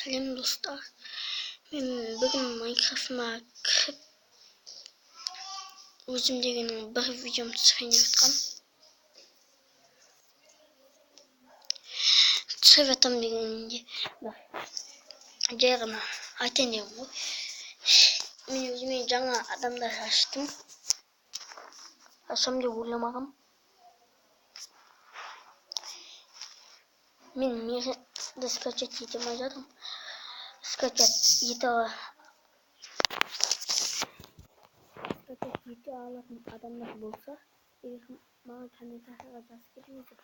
Selam dostlar. Ben bugün Minecraft'ıma kirip özümdeginin bir videomu çıkayım yaptım. Çıkıyorum degenince bak. Ceyran'a ayteniyorum bu. Men özüme жаңа adamlar açtım. Açsam деп ойлamadım. Men meni скачать ете алмай скачать ете алатын адамдар болса, маған комментарийға жазып беріңіздер.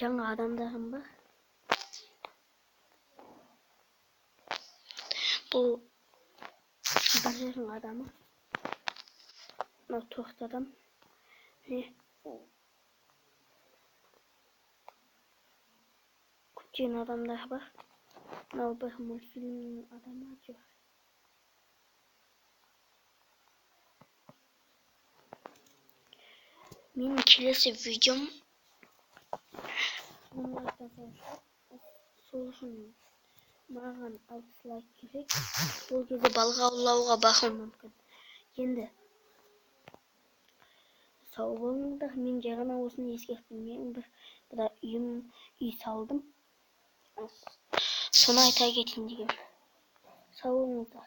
Жаңа адамдарым бар. Бұл Базардың адамы. Мынау тоқты адам. Көптеген адамдар бар. Мынау бір мультфильмнің адамы жүр. Менің келесі видеом сол үшін маған 6 лайк керек. Ол кезде балық аулауға баруым мүмкін. Енді сау болыңыздар. Мен жаңа осыны ескерттім. Мен бір үй салдым. Соны айта кетейін дегенмін. Сау болыңыздар.